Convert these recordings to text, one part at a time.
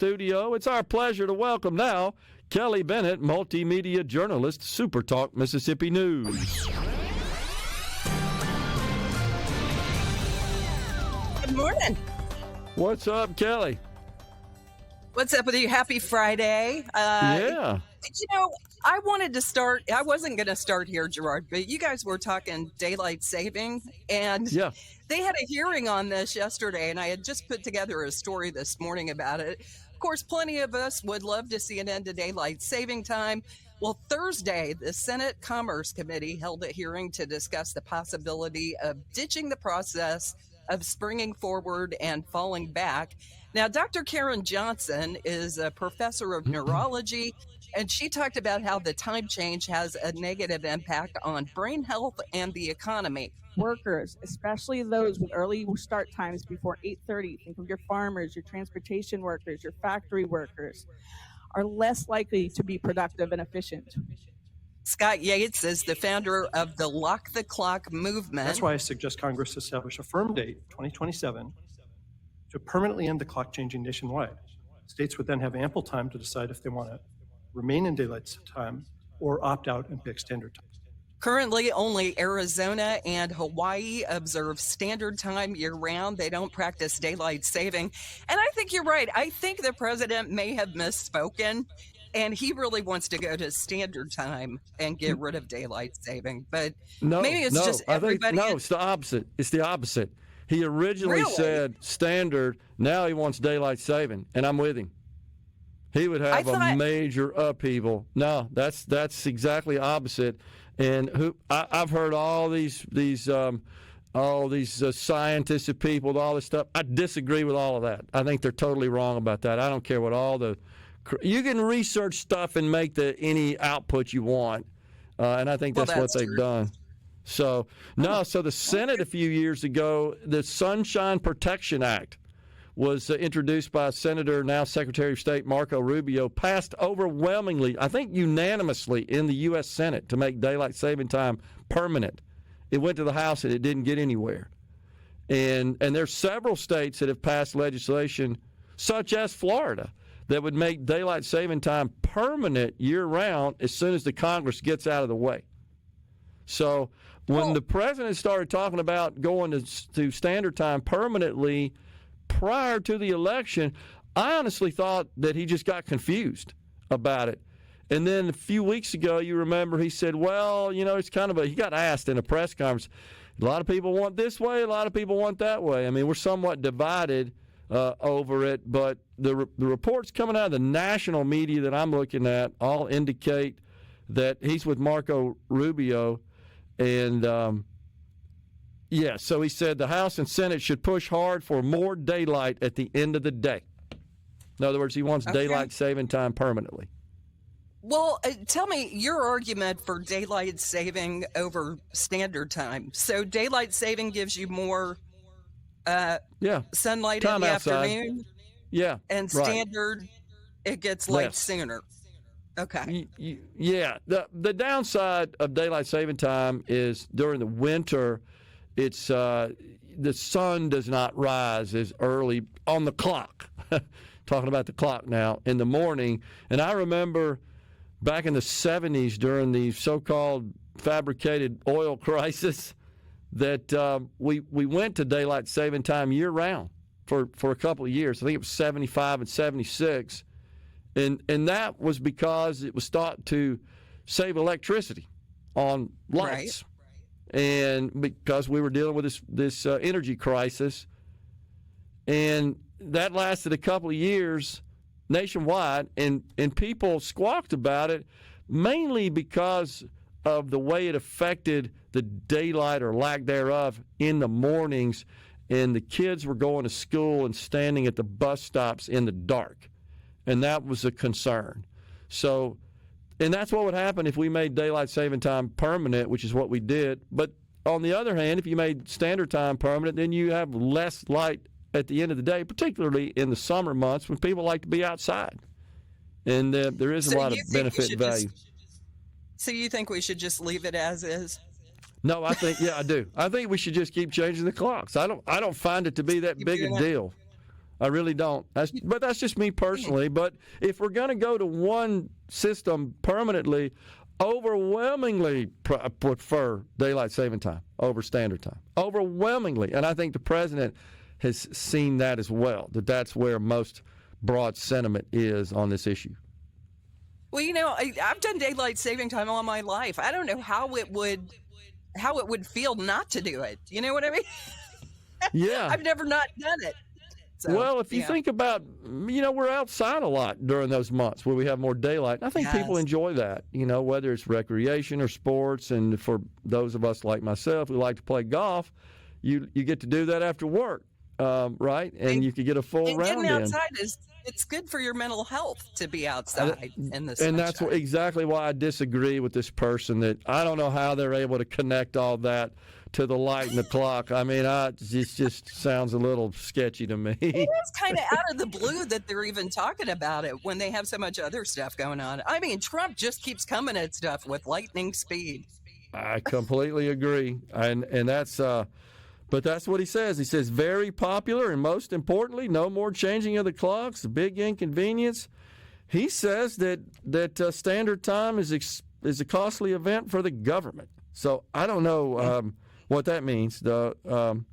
studio. It's our pleasure to welcome now Kelly Bennett, Multimedia Journalist, SuperTalk Mississippi News. Good morning. What's up, Kelly? What's up with you? Happy Friday. Yeah. You know, I wasn't going to start here, Gerard, but you guys were talking daylight saving, and they had a hearing on this yesterday, and I had just put together a story this morning about it. Of course, plenty of us would love to see an end to daylight saving time. Well, Thursday, the Senate Commerce Committee held a hearing to discuss the possibility of ditching the process of springing forward and falling back. Now, Dr. Karen Johnson is a professor of neurology, and she talked about how the time change has a negative impact on brain health and the economy. Workers, especially those with early start times before 8:30, think of your farmers, your transportation workers, your factory workers, are less likely to be productive and efficient. Scott Yates is the founder of the Lock the Clock movement. That's why I suggest Congress establish a firm date, 2027, to permanently end the clock changing nationwide. States would then have ample time to decide if they want to remain in daylight time or opt out and pick standard time. Currently, only Arizona and Hawaii observe standard time year-round. They don't practice daylight saving. And I think you're right. I think the president may have misspoken, and he really wants to go to standard time and get rid of daylight saving. But maybe it's just everybody. It's the opposite. It's the opposite. He originally said standard. Now he wants daylight saving, and I'm with him. He would have a major upheaval. No, that's exactly opposite. And I've heard all these scientists and people, all this stuff. I disagree with all of that. I think they're totally wrong about that. I don't care what you can research stuff and make any output you want, and I think that's what they've done. So the Senate a few years ago, the Sunshine Protection Act was introduced by Senator, now Secretary of State Marco Rubio, passed overwhelmingly, I think unanimously, in the U.S. Senate to make daylight saving time permanent. It went to the House and it didn't get anywhere. And there's several states that have passed legislation, such as Florida, that would make daylight saving time permanent year-round as soon as the Congress gets out of the way. So when the president started talking about going to standard time permanently prior to the election, I honestly thought that he just got confused about it. And then a few weeks ago, you remember, he said, well, it's kind of he got asked in a press conference, a lot of people want this way, a lot of people want that way. I mean, we're somewhat divided over it, but the reports coming out of the national media that I'm looking at all indicate that he's with Marco Rubio. And, so he said the House and Senate should push hard for more daylight at the end of the day. In other words, he wants daylight saving time permanently. Well, tell me your argument for daylight saving over standard time. So daylight saving gives you more sunlight time in the outside. afternoon? Yeah. And standard, it gets light sooner. Okay. Yeah. The downside of daylight saving time is during the winter, it's the sun does not rise as early on the clock. Talking about the clock now in the morning. And I remember back in the 70s during the so-called fabricated oil crisis that we went to daylight saving time year-round for a couple of years. I think it was 75 and 76. And that was because it was thought to save electricity on lights. Right. And because we were dealing with this energy crisis. And that lasted a couple of years nationwide, and people squawked about it mainly because of the way it affected the daylight or lack thereof in the mornings, and the kids were going to school and standing at the bus stops in the dark. And that was a concern. So, and that's what would happen if we made daylight saving time permanent, which is what we did. But on the other hand, if you made standard time permanent, then you have less light at the end of the day, particularly in the summer months when people like to be outside. And there is a lot of benefit and value. So you think we should just leave it as is? No, I do. I think we should just keep changing the clocks. I don't find it to be that big a deal. I really don't. But that's just me personally. But if we're going to go to one system permanently, overwhelmingly prefer daylight saving time over standard time. Overwhelmingly. And I think the president has seen that as well, that's where most broad sentiment is on this issue. Well, I've done daylight saving time all my life. I don't know how it would feel not to do it. You know what I mean? Yeah. I've never not done it. So, well, if you think about, we're outside a lot during those months where we have more daylight. I think people enjoy that, whether it's recreation or sports. And for those of us like myself who like to play golf, you get to do that after work, right? And you could get a full round getting outside it's good for your mental health to be outside in the sunshine. And that's exactly why I disagree with this person that I don't know how they're able to connect all that to the light and the clock. I mean, it just sounds a little sketchy to me. It is kind of out of the blue that they're even talking about it when they have so much other stuff going on. I mean, Trump just keeps coming at stuff with lightning speed. I completely agree. And that's but that's what he says. He says very popular, and most importantly, no more changing of the clocks, big inconvenience. He says that standard time is a costly event for the government. So I don't know what that means. In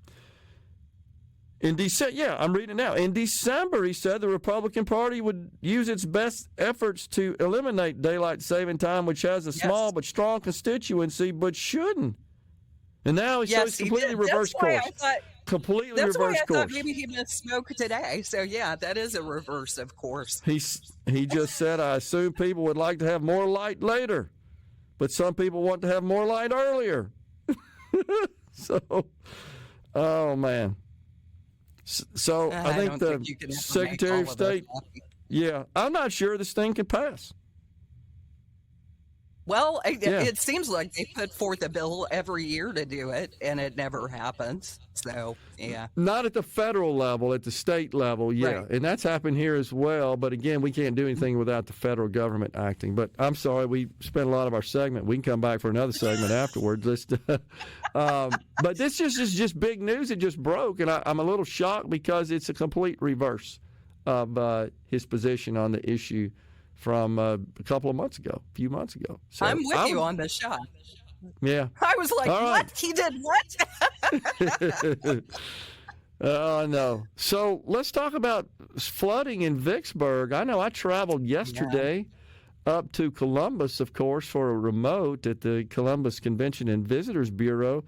December, I'm reading it now. In December, he said the Republican Party would use its best efforts to eliminate daylight saving time, which has a small but strong constituency, but shouldn't. And now he's completely reversed course. Completely reversed course. That's why I thought maybe he misspoke today. So, that is a reverse of course. He just said, I assume people would like to have more light later, but some people want to have more light earlier. So, oh, man. So I think the Secretary of State, I'm not sure this thing can pass. Well, it seems like they put forth a bill every year to do it, and it never happens. So, Not at the federal level, at the state level, Right. And that's happened here as well. But again, we can't do anything without the federal government acting. But I'm sorry, we spent a lot of our segment. We can come back for another segment afterwards. But this is just big news. It just broke, and I'm a little shocked because it's a complete reverse of his position on the issue from a few months ago. So I'm with you on the shot. Yeah. I was like, all what? Right. He did what? Oh, no. So let's talk about flooding in Vicksburg. I know I traveled yesterday up to Columbus, of course, for a remote at the Columbus Convention and Visitors Bureau,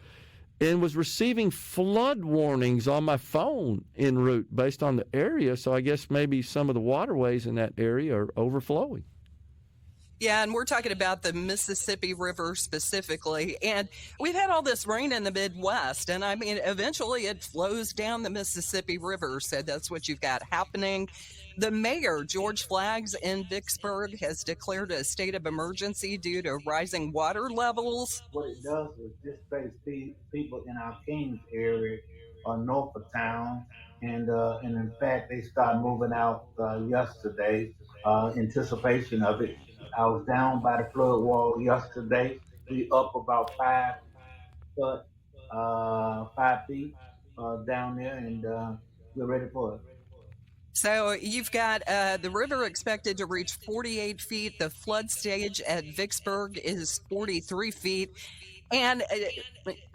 and was receiving flood warnings on my phone en route based on the area. So I guess maybe some of the waterways in that area are overflowing. Yeah, and we're talking about the Mississippi River specifically. And we've had all this rain in the Midwest, and I mean, eventually it flows down the Mississippi River. So that's what you've got happening. The mayor, George Flaggs in Vicksburg, has declared a state of emergency due to rising water levels. What it does is displace people in our Kings area north of town. And in fact, they started moving out yesterday, anticipation of it. I was down by the flood wall yesterday. We up about 5 feet down there, and we're ready for it. So you've got the river expected to reach 48 feet. The flood stage at Vicksburg is 43 feet. And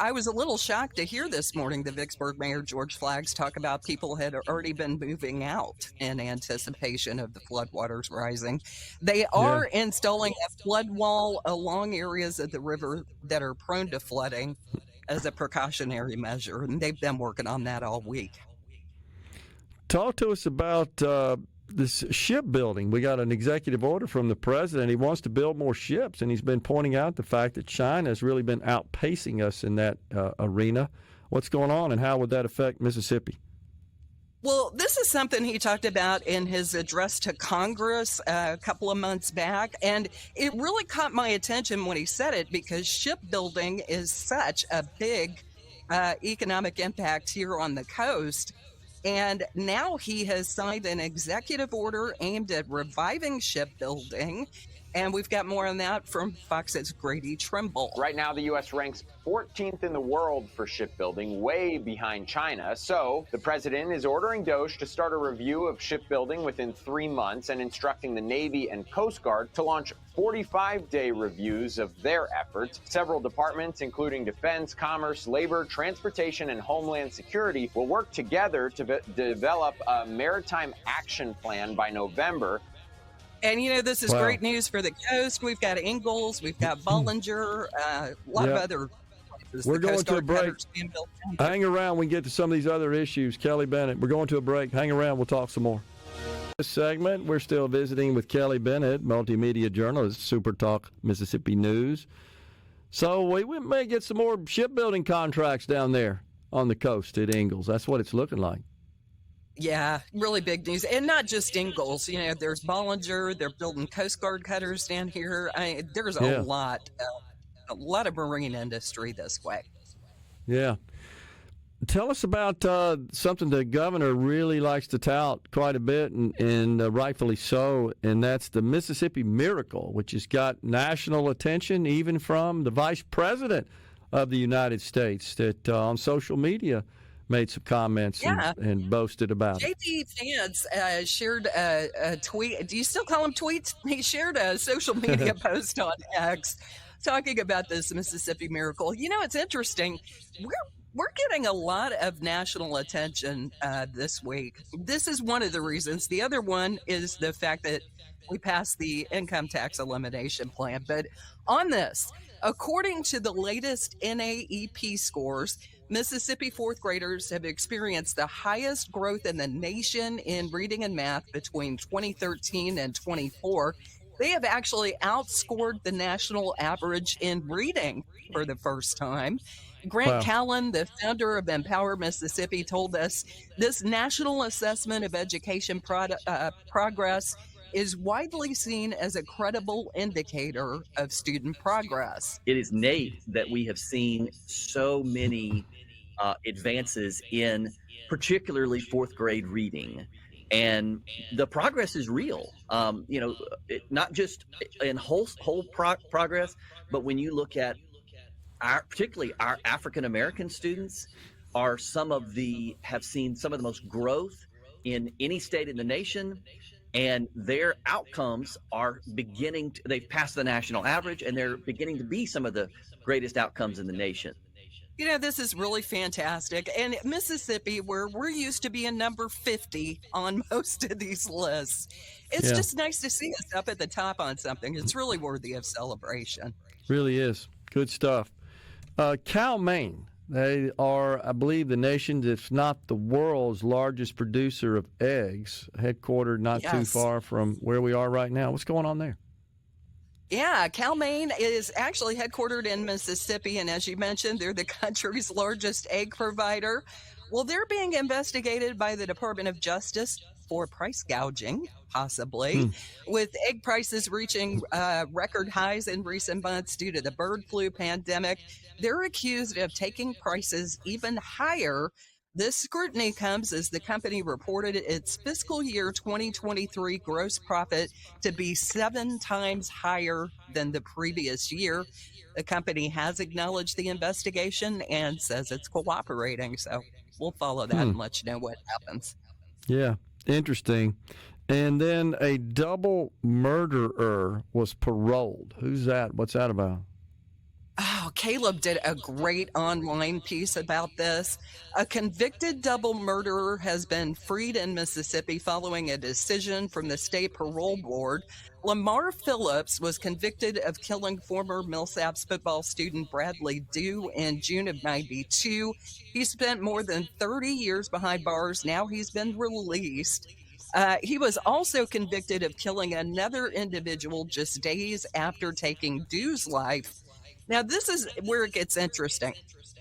I was a little shocked to hear this morning the Vicksburg Mayor George Flaggs talk about people had already been moving out in anticipation of the floodwaters rising. They are installing a flood wall along areas of the river that are prone to flooding as a precautionary measure, and they've been working on that all week. Talk to us about this shipbuilding. We got an executive order from the president. He wants to build more ships, and he's been pointing out the fact that China has really been outpacing us in that arena. What's going on, and how would that affect Mississippi? Well, this is something he talked about in his address to Congress a couple of months back, and it really caught my attention when he said it because shipbuilding is such a big economic impact here on the coast. And now he has signed an executive order aimed at reviving shipbuilding. And we've got more on that from Fox's Grady Trimble. Right now, the U.S. ranks 14th in the world for shipbuilding, way behind China. So the president is ordering DOGE to start a review of shipbuilding within 3 months and instructing the Navy and Coast Guard to launch 45-day reviews of their efforts. Several departments, including Defense, Commerce, Labor, Transportation, and Homeland Security, will work together to develop a maritime action plan by November. And, this is great news for the coast. We've got Ingalls, we've got Bollinger, a lot of other places. We're going to a break. Hang around. We can get to some of these other issues. Kelly Bennett, we're going to a break. Hang around. We'll talk some more. This segment, we're still visiting with Kelly Bennett, multimedia journalist, SuperTalk Mississippi News. So we may get some more shipbuilding contracts down there on the coast at Ingalls. That's what it's looking like. Yeah, really big news. And not just Ingalls. There's Bollinger. They're building Coast Guard cutters down here. There's a lot of marine industry this way. Yeah. Tell us about something the governor really likes to tout quite a bit, and rightfully so, and that's the Mississippi Miracle, which has got national attention even from the Vice President of the United States that on social media made some comments and boasted about it. JD Vance shared a tweet. Do you still call them tweets? He shared a social media post on X talking about this Mississippi Miracle. It's interesting. We're getting a lot of national attention this week. This is one of the reasons. The other one is the fact that we passed the income tax elimination plan. But on this, according to the latest NAEP scores, Mississippi fourth graders have experienced the highest growth in the nation in reading and math between 2013 and 24. They have actually outscored the national average in reading for the first time. Grant Callen, the founder of Empower Mississippi, told us this national assessment of education progress is widely seen as a credible indicator of student progress. It is innate that we have seen so many advances in particularly fourth grade reading. And the progress is real, not just in whole progress, but when you look at particularly our African-American students have seen some of the most growth in any state in the nation, and their outcomes are they've passed the national average, and they're beginning to be some of the greatest outcomes in the nation. This is really fantastic. And Mississippi, where we're used to being number 50 on most of these lists, it's just nice to see us up at the top on something. It's really worthy of celebration. Really is. Good stuff. Cal, Maine, they are, I believe, the nation's, if not the world's, largest producer of eggs, headquartered not too far from where we are right now. What's going on there? Yeah, Cal, Maine is actually headquartered in Mississippi, and as you mentioned, they're the country's largest egg provider. Well, they're being investigated by the Department of Justice for price gouging, possibly, with egg prices reaching record highs in recent months due to the bird flu pandemic. They're accused of taking prices even higher. This scrutiny comes as the company reported its fiscal year 2023 gross profit to be 7 times higher than the previous year. The company has acknowledged the investigation and says it's cooperating. So we'll follow that and let you know what happens. Yeah, interesting. And then a double murderer was paroled. Who's that? What's that about? Oh, Caleb did a great online piece about this. A convicted double murderer has been freed in Mississippi following a decision from the state parole board. Lamar Phillips was convicted of killing former Millsaps football student Bradley Dew in June of '92. He spent more than 30 years behind bars. Now he's been released. He was also convicted of killing another individual just days after taking Dew's life. Now, this is where it gets interesting.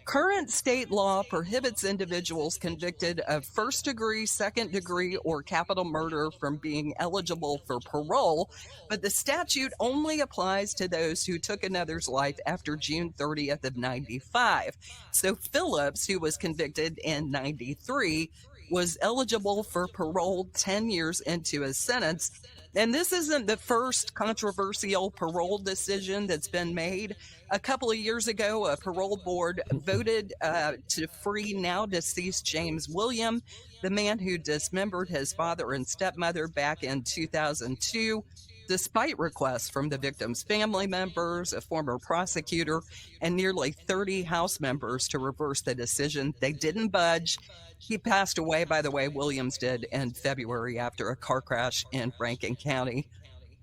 Current state law prohibits individuals convicted of first degree, second degree, or capital murder from being eligible for parole, but the statute only applies to those who took another's life after June 30th of '95. So Phillips, who was convicted in '93, was eligible for parole 10 years into his sentence. And this isn't the first controversial parole decision that's been made. A couple of years ago, a parole board voted to free now deceased James William, the man who dismembered his father and stepmother back in 2002, despite requests from the victim's family members, a former prosecutor, and nearly 30 House members to reverse the decision. They didn't budge. He passed away, by the way, Williams did, in February after a car crash in Rankin County.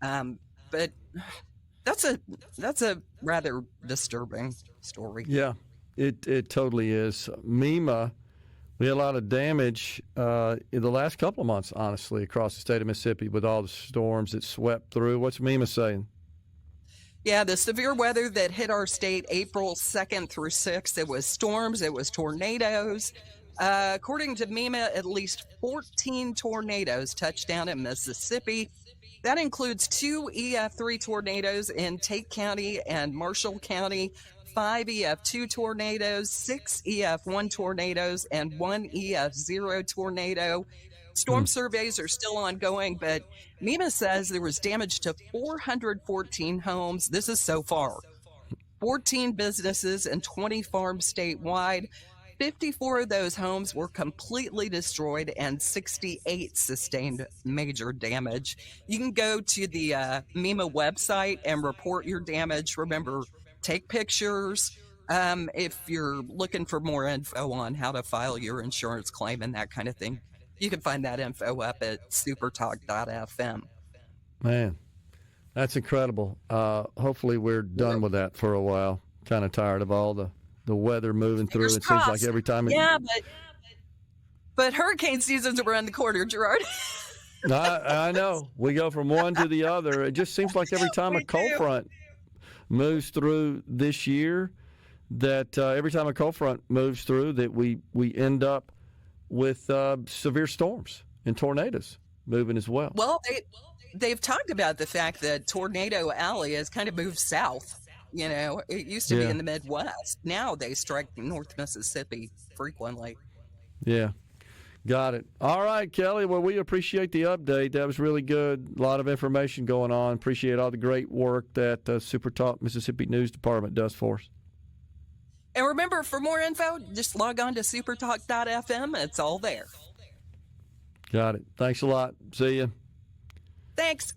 But that's a rather disturbing story. Yeah, it totally is. MEMA, we had a lot of damage in the last couple of months, honestly, across the state of Mississippi with all the storms that swept through. What's MEMA saying? Yeah, the severe weather that hit our state April 2nd through 6th, it was storms, it was tornadoes. According to MEMA, at least 14 tornadoes touched down in Mississippi. That includes 2 EF3 tornadoes in Tate County and Marshall County, 5 EF2 tornadoes, 6 EF1 tornadoes, and 1 EF0 tornado. Storm surveys are still ongoing, but MEMA says there was damage to 414 homes. This is so far. 14 businesses and 20 farms statewide. 54 of those homes were completely destroyed and 68 sustained major damage. You can go to the MEMA website and report your damage. Remember, take pictures. If you're looking for more info on how to file your insurance claim and that kind of thing, you can find that info up at SuperTalk.fm. Man, that's incredible. Hopefully we're done with that for a while. Kind of tired of all the weather moving through. Fingers It seems crossed. like every time but hurricane season's around the corner, Gerard. I know. We go from one to the other. It just seems like every time a cold front moves through this year, that every time a cold front moves through, that we end up with severe storms and tornadoes moving as well. Well, they've talked about the fact that Tornado Alley has kind of moved south. You know, it used to be in the Midwest. Now they strike North Mississippi frequently. Yeah. Got it. All right, Kelly. Well, we appreciate the update. That was really good. A lot of information going on. Appreciate all the great work that SuperTalk Mississippi News Department does for us. And remember, for more info, just log on to supertalk.fm. It's all there. Got it. Thanks a lot. See you. Thanks.